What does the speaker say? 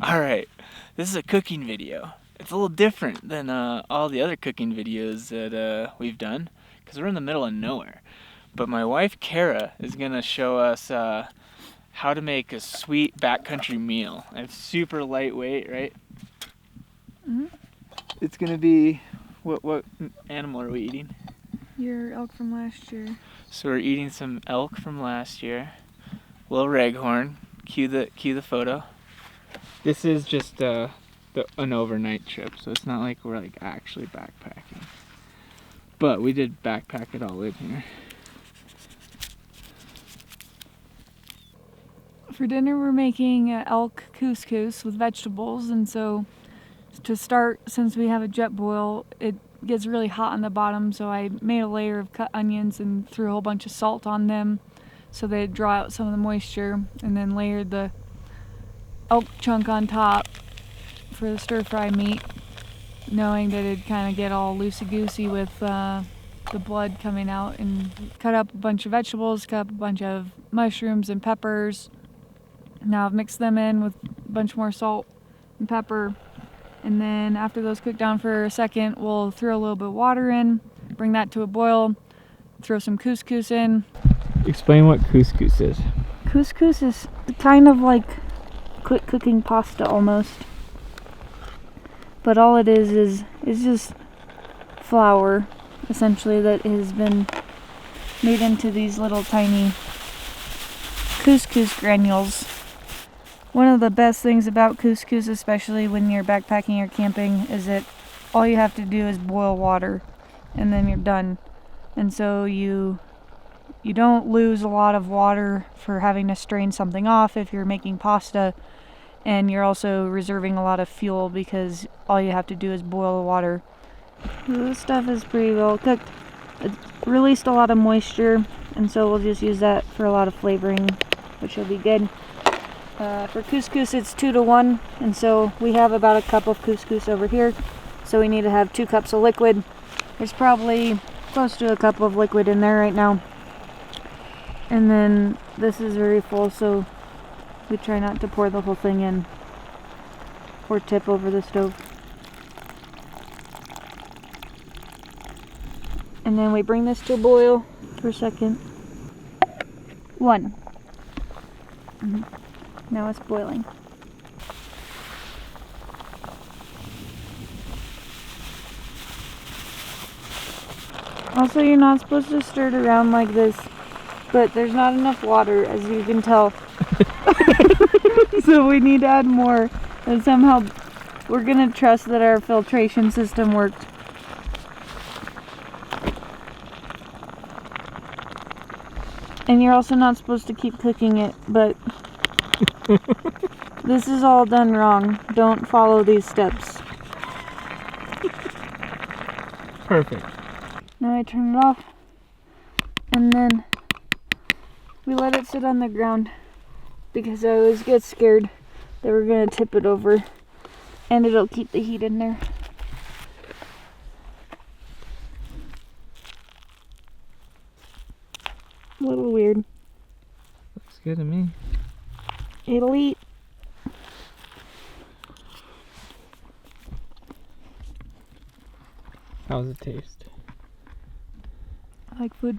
Alright, this is a cooking video. It's a little different than all the other cooking videos that we've done, because we're in the middle of nowhere. But my wife, Kara, is going to show us how to make a sweet backcountry meal. And it's super lightweight, right? Mm-hmm. It's going to be, what animal are we eating? Your elk from last year. So we're eating some elk from last year. Little Raghorn. Cue the photo. This is just an overnight trip, so it's not like we're like actually backpacking. But we did backpack it all in here. For dinner we're making elk couscous with vegetables, and so to start, since we have a jet boil, it gets really hot on the bottom, so I made a layer of cut onions and threw a whole bunch of salt on them so they'd draw out some of the moisture, and then layered the elk chunk on top for the stir-fry meat, knowing that it'd kind of get all loosey-goosey with the blood coming out, and cut up a bunch of vegetables, cut up a bunch of mushrooms and peppers. Now I've mixed them in with a bunch more salt and pepper, and then after those cook down for a second, we'll throw a little bit of water in, bring that to a boil, throw some couscous in. Explain what couscous is. Couscous is kind of like quick cooking pasta almost, but all it is just flour essentially that has been made into these little tiny couscous granules. One of the best things about couscous, especially when you're backpacking or camping, is that all you have to do is boil water and then you're done. And so you don't lose a lot of water for having to strain something off if you're making pasta, and you're also reserving a lot of fuel because all you have to do is boil the water. This stuff is pretty well cooked. It's released a lot of moisture, and so we'll just use that for a lot of flavoring, which will be good. For couscous it's 2-to-1, and so we have about a cup of couscous over here, so we need to have 2 cups of liquid. There's probably close to a cup of liquid in there right now. And then this is very full, so we try not to pour the whole thing in or tip over the stove. And then we bring this to a boil for a second. 1. Now it's boiling. Also, you're not supposed to stir it around like this, but there's not enough water, as you can tell. So we need to add more, and somehow we're gonna trust that our filtration system worked. And you're also not supposed to keep cooking it, but this is all done wrong. Don't follow these steps. Perfect. Now I turn it off, and then we let it sit on the ground because I always get scared that we're gonna tip it over and it'll keep the heat in there. A little weird. Looks good to me. It'll eat. How does it taste? I like food.